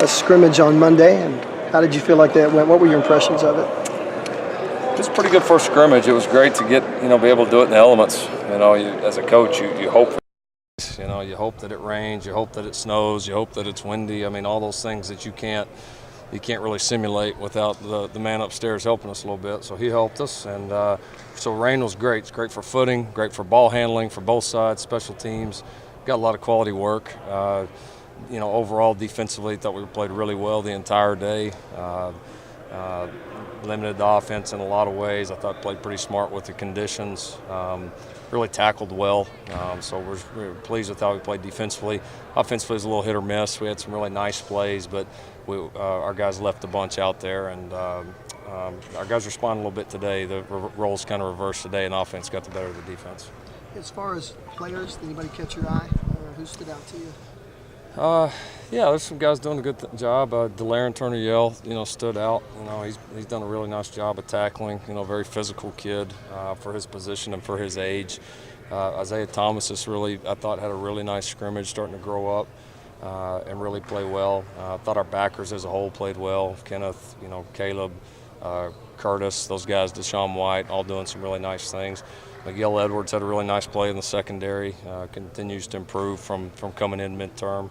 scrimmage on Monday, and how did you feel like that went? What were your impressions of it? It was a pretty good first scrimmage. It was great to get, be able to do it in the elements. As a coach, you hope for this. You hope that it rains, you hope that it snows, you hope that it's windy. All those things that you can't really simulate without the man upstairs helping us a little bit. So he helped us, and so rain was great. It's great for footing, great for ball handling for both sides, special teams. Got a lot of quality work. Overall defensively, thought we played really well the entire day. Limited the offense in a lot of ways. I thought played pretty smart with the conditions. Really tackled well. So we're pleased with how we played defensively. Offensively was a little hit or miss. We had some really nice plays, but our guys left a bunch out there, and our guys responded a little bit today. The roles kind of reversed today, and offense got the better of the defense. As far as players, did anybody catch your eye? Who stood out to you? Yeah, there's some guys doing a good job. Delaren Turner-Yell, stood out. He's done a really nice job of tackling. Very physical kid for his position and for his age. Isaiah Thomas I thought had a really nice scrimmage, starting to grow up and really play well. I thought our backers as a whole played well. Kenneth, Caleb, Curtis, those guys, Deshaun White, all doing some really nice things. Miguel Edwards had a really nice play in the secondary, continues to improve from coming in midterm.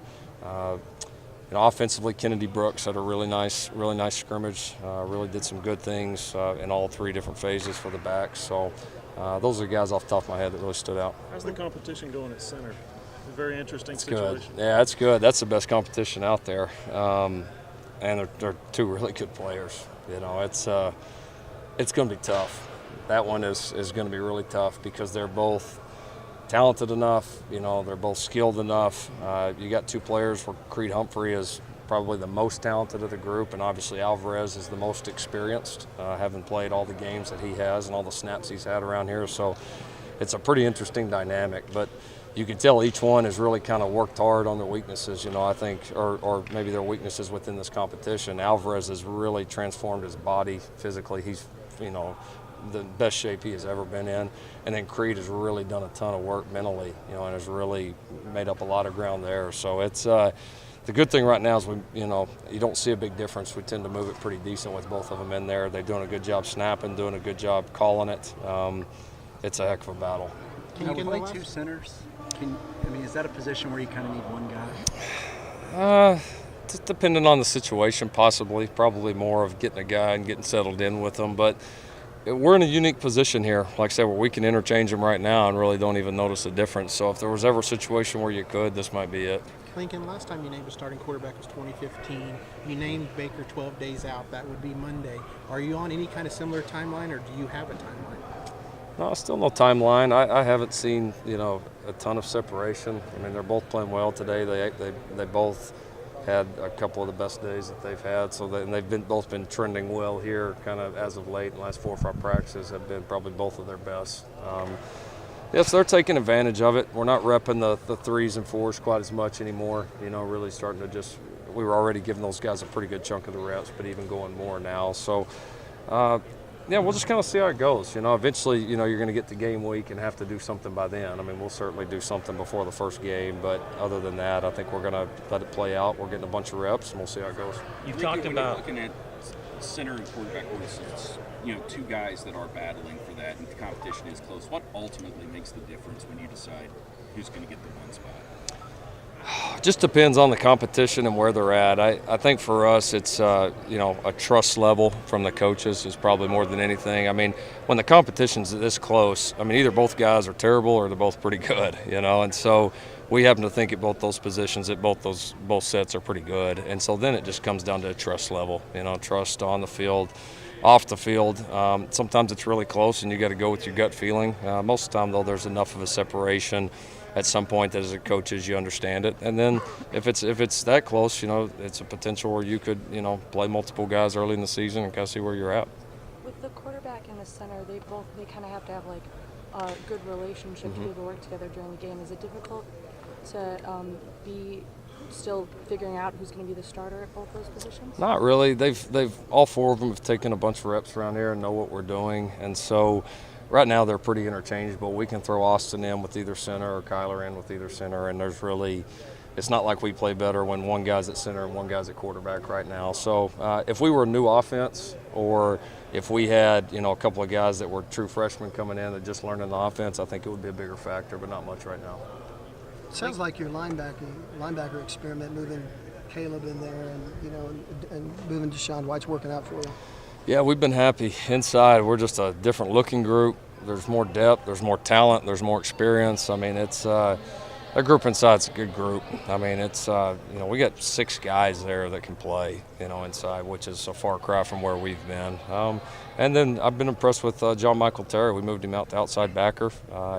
Offensively, Kennedy Brooks had a really nice scrimmage, really did some good things in all three different phases for the backs. So those are the guys off the top of my head that really stood out. How's the competition going at center? It's a very interesting situation. Good. Yeah, it's good. That's the best competition out there. And they're two really good players. It's going to be tough. That one is going to be really tough because they're both talented enough, they're both skilled enough. You got two players where Creed Humphrey is probably the most talented of the group, and obviously Alvarez is the most experienced, having played all the games that he has and all the snaps he's had around here. So it's a pretty interesting dynamic, but you can tell each one has really kind of worked hard on their weaknesses, I think, or maybe their weaknesses within this competition. Alvarez has really transformed his body physically. He's, the best shape he has ever been in, and then Creed has really done a ton of work mentally, and has really made up a lot of ground there. So it's the good thing right now is you don't see a big difference. We tend to move it pretty decent with both of them in there. They're doing a good job snapping, doing a good job calling it. It's a heck of a battle. Can you play two centers? Is that a position where you kind of need one guy? Just depending on the situation, probably more of getting a guy and getting settled in with them, but we're in a unique position here, like I said, where we can interchange them right now and really don't even notice the difference. So if there was ever a situation where you could, this might be it. Lincoln, last time you named a starting quarterback was 2015. You named Baker 12 days out. That would be Monday. Are you on any kind of similar timeline, or do you have a timeline? No, still no timeline. I haven't seen, a ton of separation. They're both playing well today. They both had a couple of the best days that they've had, so they've both been trending well here kind of as of late. The last 4 or 5 practices have been probably both of their best. Yes, they're taking advantage of it. We're not repping the 3s and 4s quite as much anymore, really starting to we were already giving those guys a pretty good chunk of the reps, but even going more now. So we'll just kind of see how it goes. Eventually, you're going to get to game week and have to do something by then. We'll certainly do something before the first game, but other than that, I think we're going to let it play out. We're getting a bunch of reps, and we'll see how it goes. You talked about looking at center and quarterback positions. Two guys that are battling for that, and the competition is close. What ultimately makes the difference when you decide who's going to get the one spot? Just depends on the competition and where they're at. I think for us it's a trust level from the coaches is probably more than anything. When the competition's this close, either both guys are terrible or they're both pretty good, and so we happen to think at both those positions that both sets are pretty good, and so then it just comes down to a trust level, trust on the field, off the field. Sometimes it's really close and you got to go with your gut feeling. Most of the time though, there's enough of a separation at some point that as a coach you understand it, and then if it's that close, it's a potential where you could play multiple guys early in the season and kind of see where you're at. With the quarterback and the center, they kind of have to have like a good relationship to be able to work together during the game. Is it difficult to be still figuring out who's going to be the starter at both those positions? Not really. They've all 4 of them have taken a bunch of reps around here and know what we're doing, and so right now they're pretty interchangeable. We can throw Austin in with either center or Kyler in with either center, and there's really it's not like we play better when one guy's at center and one guy's at quarterback right now. So if we were a new offense, or if we had, a couple of guys that were true freshmen coming in and just learning the offense, I think it would be a bigger factor, but not much right now. It sounds like your linebacker experiment, moving Caleb in there and moving Deshaun White's working out for you. Yeah, we've been happy. Inside, we're just a different looking group. There's more depth, there's more talent, there's more experience. I mean, it's that group inside's a good group. I mean, it's we got 6 guys there that can play, inside, which is a far cry from where we've been. And then I've been impressed with John Michael Terry. We moved him out to outside backer.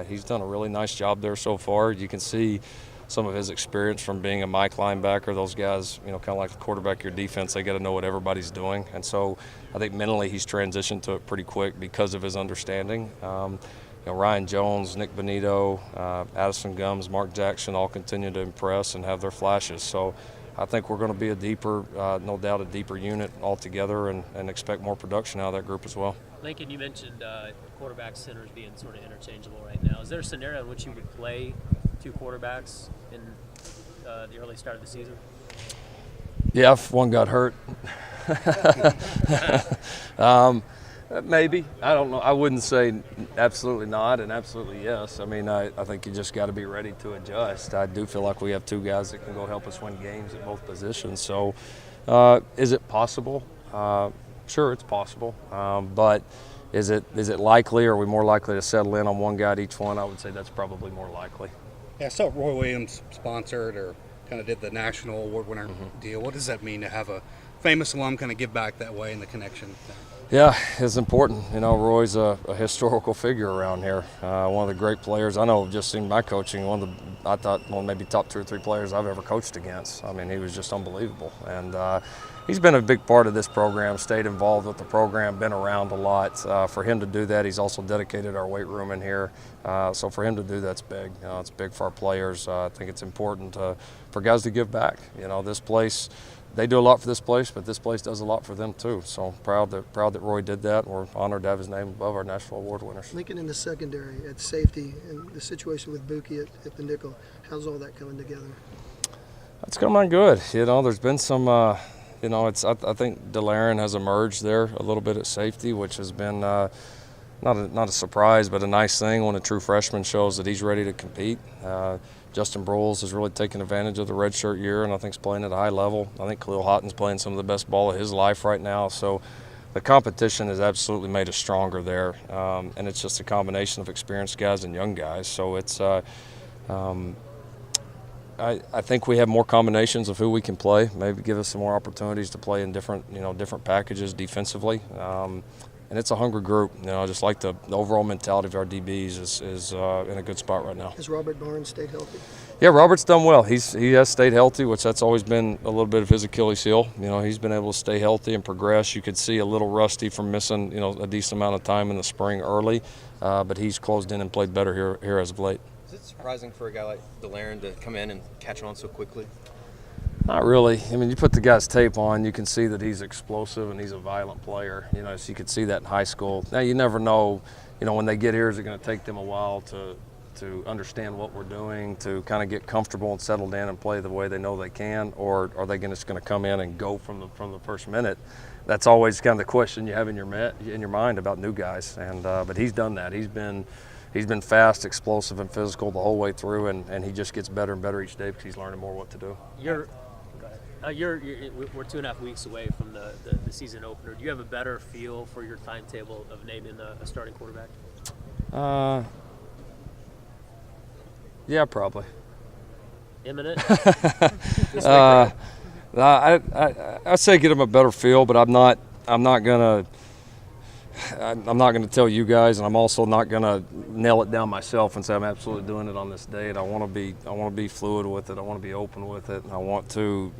He's done a really nice job there so far. You can see some of his experience from being a Mike linebacker. Those guys, kind of like the quarterback of your defense, they got to know what everybody's doing. And so I think mentally he's transitioned to it pretty quick because of his understanding. Ryan Jones, Nick Benito, Addison Gums, Mark Jackson all continue to impress and have their flashes. So I think we're going to be a deeper, no doubt a deeper unit altogether, and expect more production out of that group as well. Lincoln, you mentioned quarterback centers being sort of interchangeable right now. Is there a scenario in which you would play 2 quarterbacks in the early start of the season? Yeah, if one got hurt. Maybe. I don't know. I wouldn't say absolutely not and absolutely yes. I mean, I think you just got to be ready to adjust. I do feel like we have 2 guys that can go help us win games at both positions. So is it possible? Sure, it's possible. But is it likely? Are we more likely to settle in on one guy at each one? I would say that's probably more likely. Yeah, I saw Roy Williams sponsored or kind of did the national award winner deal. What does that mean to have a famous alum kind of give back that way and the connection? Yeah, it's important. Roy's a historical figure around here. One of the great players. I know, just in my coaching, I thought maybe top 2 or 3 players I've ever coached against. I mean, he was just unbelievable. And he's been a big part of this program, stayed involved with the program, been around a lot. For him to do that, he's also dedicated our weight room in here. So for him to do that's big. It's big for our players. I think it's important for guys to give back. This place, they do a lot for this place, but this place does a lot for them too. So proud that Roy did that. We're honored to have his name above our national award winners. Lincoln in the secondary at safety and the situation with Buki at the nickel, how's all that coming together? It's coming on good. There's been some, I think DeLaren has emerged there a little bit at safety, which has been not a surprise, but a nice thing when a true freshman shows that he's ready to compete. Justin Broyles has really taken advantage of the redshirt year, and I think he's playing at a high level. I think Khalil Houghton's playing some of the best ball of his life right now. So the competition has absolutely made us stronger there, and it's just a combination of experienced guys and young guys. So it's I think we have more combinations of who we can play. Maybe give us some more opportunities to play in different packages defensively. And it's a hungry group. Just like the overall mentality of our DBs is in a good spot right now. Has Robert Barnes stayed healthy? Yeah, Robert's done well. He has stayed healthy, which that's always been a little bit of his Achilles heel. He's been able to stay healthy and progress. You could see a little rusty from missing, a decent amount of time in the spring early, but he's closed in and played better here as of late. Is it surprising for a guy like DeLaren to come in and catch on so quickly? Not really. I mean, you put the guy's tape on, you can see that he's explosive and he's a violent player. So you could see that in high school. Now you never know, when they get here, is it going to take them a while to understand what we're doing, to kind of get comfortable and settled in and play the way they know they can, or are they just going to come in and go from the first minute? That's always kind of the question you have in your mind about new guys. And but he's done that. He's been fast, explosive, and physical the whole way through, and he just gets better and better each day because he's learning more what to do. We're 2.5 weeks away from the season opener. Do you have a better feel for your timetable of naming a starting quarterback? Yeah, probably. Imminent? I say get him a better feel, but I'm not gonna tell you guys, and I'm also not gonna nail it down myself and say I'm absolutely doing it on this date. I want to be fluid with it. I want to be open with it, and I want to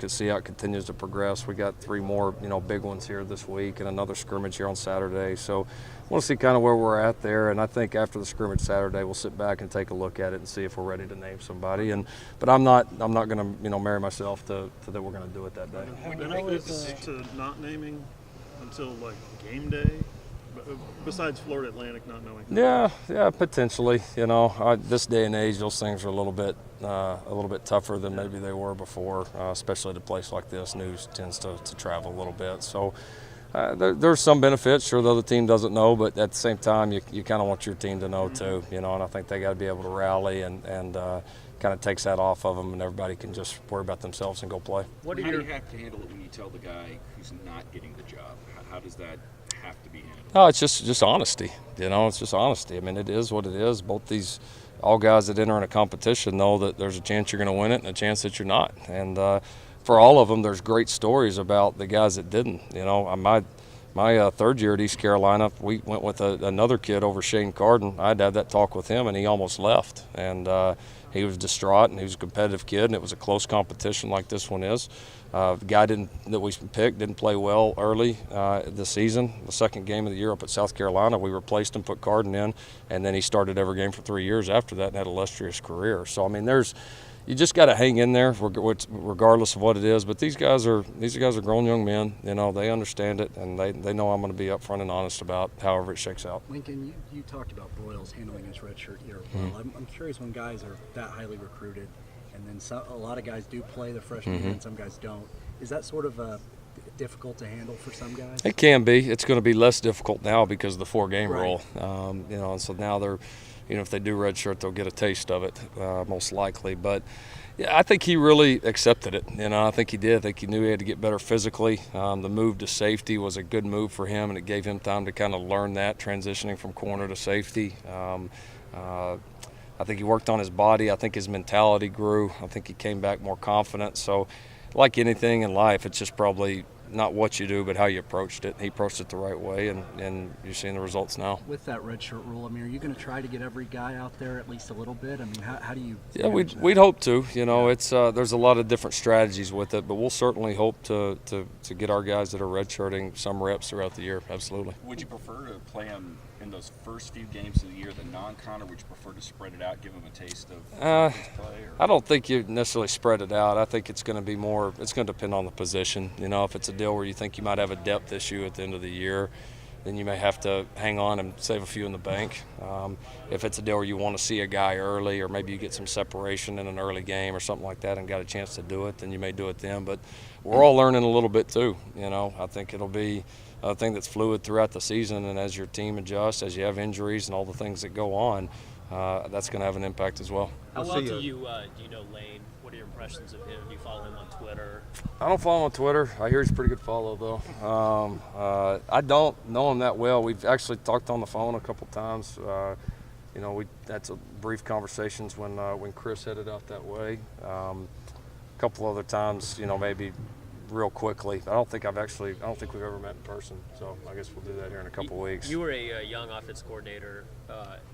see how it continues to progress. We got 3 more big ones here this week, and another scrimmage here on Saturday. So I want to see kind of where we're at there, and I think after the scrimmage Saturday, we'll sit back and take a look at it and see if we're ready to name somebody. But I'm not going to marry myself to that we're going to do it that day. Benefits to not naming until like game day. besides Florida Atlantic not knowing? Yeah, potentially. You know, this day and age, those things are a little bit tougher than maybe they were before, especially at a place like this. News tends to travel a little bit, so there's some benefits. Sure, the other team doesn't know, but at the same time, you kind of want your team to know too. You know, and I think they got to be able to rally and kind of takes that off of them, and everybody can just worry about themselves and go play. How do you have to handle it when you tell the guy who's not getting the job? How does that have to be handled? No, it's just honesty. You know, it's just honesty. I mean, it is what it is. Both these all guys that enter in a competition know that there's a chance you're going to win it and a chance that you're not. And for all of them, there's great stories about the guys that didn't. You know, my third year at East Carolina, we went with another kid over Shane Carden. I had to have that talk with him, and he almost left. And he was distraught, and he was a competitive kid, and it was a close competition like this one is. The guy that we picked didn't play well early this season. The second game of the year up at South Carolina, we replaced him, put Carden in, and then he started every game for 3 years after that and had an illustrious career. So, I mean, you just got to hang in there regardless of what it is. But these guys are grown young men. You know, they understand it, and they know I'm going to be upfront and honest about however it shakes out. Lincoln, you talked about Broyles handling his redshirt year well. I'm curious, when guys are that highly recruited, and then a lot of guys do play the freshman year and some guys don't. Is that sort of difficult to handle for some guys? It can be. It's going to be less difficult now because of the 4-game rule. You know, and so now they're, you know, if they do redshirt, they'll get a taste of it, most likely. But yeah, I think he really accepted it. You know, I think he did. I think he knew he had to get better physically. The move to safety was a good move for him, and it gave him time to kind of learn that, transitioning from corner to safety. I think he worked on his body. I think his mentality grew. I think he came back more confident. So, like anything in life, it's just probably not what you do, but how you approached it. He approached it the right way, and you're seeing the results now. With that redshirt rule, I mean, are you going to try to get every guy out there at least a little bit? I mean, how do you? Yeah, we'd hope to. You know, it's there's a lot of different strategies with it, but we'll certainly hope to get our guys that are redshirting some reps throughout the year. Absolutely. Would you prefer to play them in those first few games of the year, the non-con, or would you prefer to spread it out, give them a taste of play? I don't think you necessarily spread it out. I think it's going to be more. It's going to depend on the position. You know, if it's a deal where you think you might have a depth issue at the end of the year, then you may have to hang on and save a few in the bank. If it's a deal where you want to see a guy early, or maybe you get some separation in an early game or something like that and got a chance to do it, then you may do it then. But we're all learning a little bit too. You know, I think it'll be a thing that's fluid throughout the season, and as your team adjusts, as you have injuries and all the things that go on, that's going to have an impact as well. How well do you know Lane? What are your impressions of him? Do you follow him on Twitter? I don't follow him on Twitter. I hear he's a pretty good follow, though. I don't know him that well. We've actually talked on the phone a couple times. You know, we had some brief conversations when Chris headed out that way. A couple other times, you know, maybe real quickly. I don't think we've ever met in person. So I guess we'll do that here in a couple weeks. You were a young offense coordinator.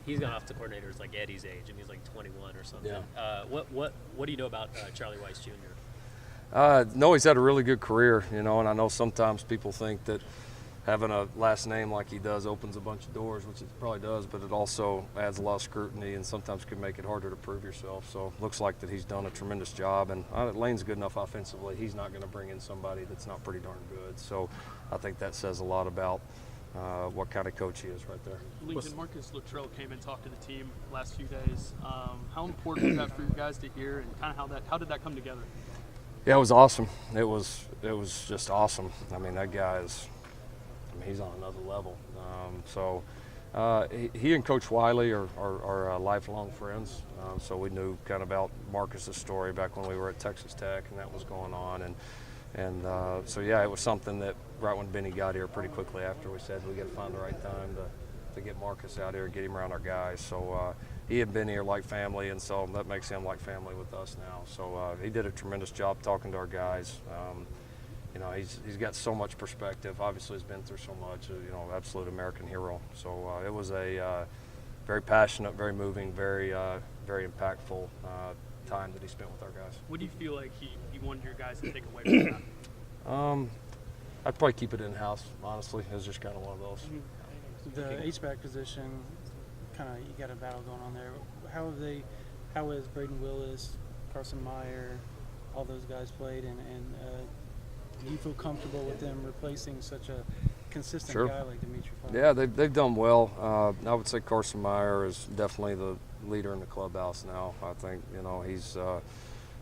He's gone off to coordinators like Eddie's age, and he's like 21 or something. Yeah. What do you know about Charlie Weiss Jr.? No, he's had a really good career, you know, and I know sometimes people think that having a last name like he does opens a bunch of doors, which it probably does, but it also adds a lot of scrutiny and sometimes can make it harder to prove yourself. So it looks like that he's done a tremendous job, and Lane's good enough offensively. He's not going to bring in somebody that's not pretty darn good. So I think that says a lot about what kind of coach he is right there. Lincoln, Marcus Luttrell came and talked to the team last few days. How important was that for you guys to hear, and kind of how did that come together? Yeah, it was awesome. It was just awesome. I mean, that guy he's on another level. He and Coach Wiley are lifelong friends. So we knew kind of about Marcus's story back when we were at Texas Tech and that was going on. So yeah, it was something that right when Benny got here pretty quickly after, we said we got to find the right time to get Marcus out here and get him around our guys. So he had been here like family, and so that makes him like family with us now. So he did a tremendous job talking to our guys. You know, he's got so much perspective. Obviously, he's been through so much. You know, absolute American hero. So it was a very passionate, very moving, very impactful time that he spent with our guys. What do you feel like he wanted your guys to take away from that? I'd probably keep it in-house, honestly. It was just kind of one of those. The H-back position, kind of, you got a battle going on there. How has Braden Willis, Carson Meyer, all those guys played, and do you feel comfortable with them replacing such a consistent Sure. guy like Dimitri Fox? Yeah, they've done well. I would say Carson Meyer is definitely the leader in the clubhouse now. I think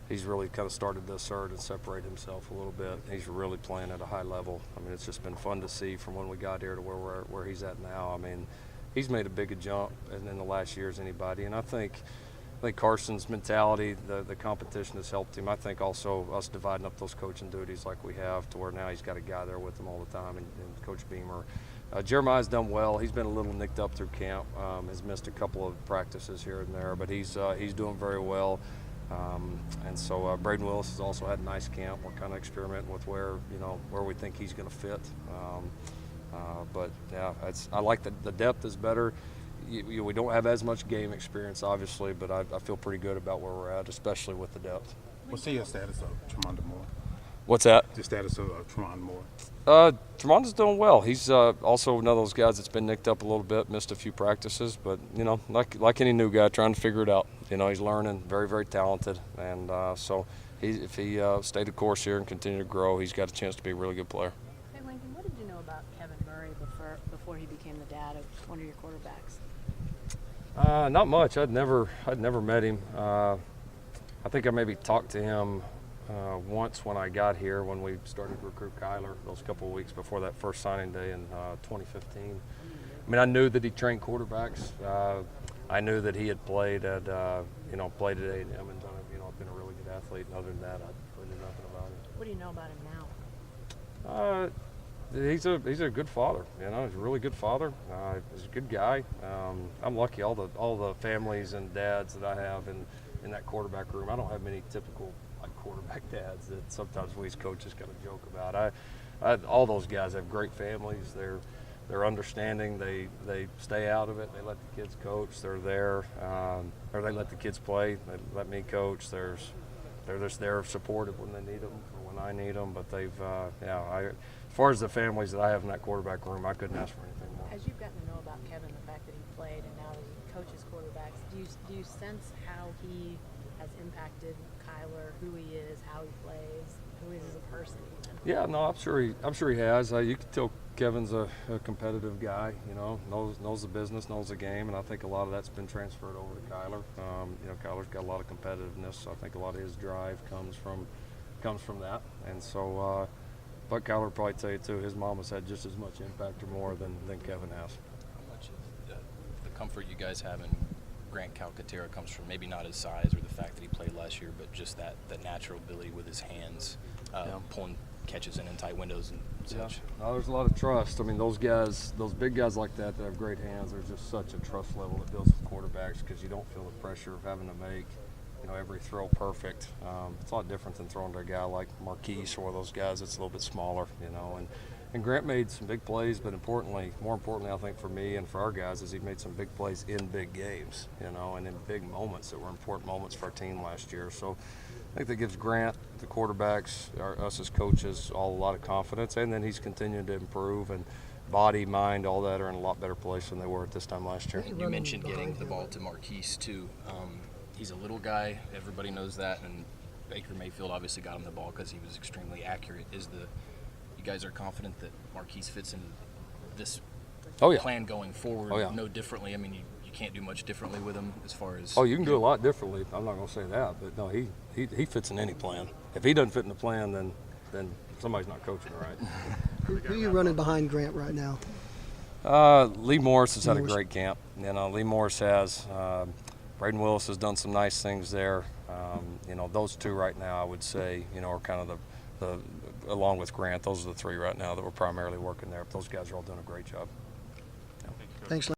he's really kind of started to assert and separate himself a little bit. He's really playing at a high level. I mean, it's just been fun to see from when we got here to where he's at now. I mean, he's made a bigger jump in the last year as anybody, and I think Carson's mentality, the competition has helped him. I think also us dividing up those coaching duties like we have to where now he's got a guy there with him all the time, and Coach Beamer. Jeremiah's done well. He's been a little nicked up through camp, has missed a couple of practices here and there, but he's doing very well. And so Braden Willis has also had a nice camp. We're kind of experimenting with where we think he's going to fit. But yeah, I like the depth is better. We don't have as much game experience, obviously, but I feel pretty good about where we're at, especially with the depth. What's your status of Tremont Moore? What's that? The status of Tremont Moore. Tremonti's doing well. He's also one of those guys that's been nicked up a little bit, missed a few practices, but like any new guy, trying to figure it out. He's learning, very, very talented, and so if he stayed the course here and continue to grow, he's got a chance to be a really good player. Hey Lincoln, what did you know about Kevin Murray before he became the dad of one of your quarterbacks? Not much. I'd never met him. I think I maybe talked to him once when I got here, when we started to recruit Kyler, those couple of weeks before that first signing day in 2015. I mean, I knew that he trained quarterbacks. I knew that he had played at A&M and done been a really good athlete. And other than that, I really knew nothing about him. What do you know about him now? He's a good father. He's a really good father. He's a good guy. I'm lucky. All the families and dads that I have in that quarterback room. I don't have many typical quarterback dads that sometimes we as coaches kind of joke about. All those guys have great families. They're understanding. They stay out of it. They let the kids coach. They're there, or they let the kids play. They let me coach. They're just there supportive when they need them or when I need them. But as far as the families that I have in that quarterback room, I couldn't ask for anything more. As you've gotten to know about Kevin, the fact that he played and now that he coaches quarterbacks, do you sense how he has impacted Kyler, who he is, how he plays, who he is as a person? Yeah, no, I'm sure he has. You can tell Kevin's a competitive guy. Knows the business, knows the game, and I think a lot of that's been transferred over to Kyler. Kyler's got a lot of competitiveness. So I think a lot of his drive comes from that, and so. But Kyler will probably tell you too, his mom has had just as much impact or more than Kevin has. How much of the comfort you guys have in Grant Calcaterra comes from maybe not his size or the fact that he played last year, but just the natural ability with his hands, pulling catches in tight windows and such. Yeah. No, there's a lot of trust. I mean, those guys, those big guys like that have great hands, there's just such a trust level that builds with quarterbacks because you don't feel the pressure of having to make every throw perfect. It's a lot different than throwing to a guy like Marquise or one of those guys that's a little bit smaller, And Grant made some big plays, but more importantly, I think for me and for our guys, is he made some big plays in big games, and in big moments that were important moments for our team last year. So I think that gives Grant, the quarterbacks, us as coaches, all a lot of confidence. And then he's continuing to improve, and body, mind, all that are in a lot better place than they were at this time last year. You mentioned getting the ball to Marquise too. He's a little guy, everybody knows that, and Baker Mayfield obviously got him the ball because he was extremely accurate. You guys are confident that Marquise fits in this plan going forward no differently? I mean, you can't do much differently with him as far as... Oh, you can do a lot differently. I'm not going to say that, but no, he fits in any plan. If he doesn't fit in the plan, then somebody's not coaching right. Who are you running behind Grant right now? Lee Morris has had a great camp. Lee Morris has. Braden Willis has done some nice things there. Those two right now, I would say, are kind of the along with Grant, those are the three right now that we're primarily working there. But those guys are all doing a great job. Thanks.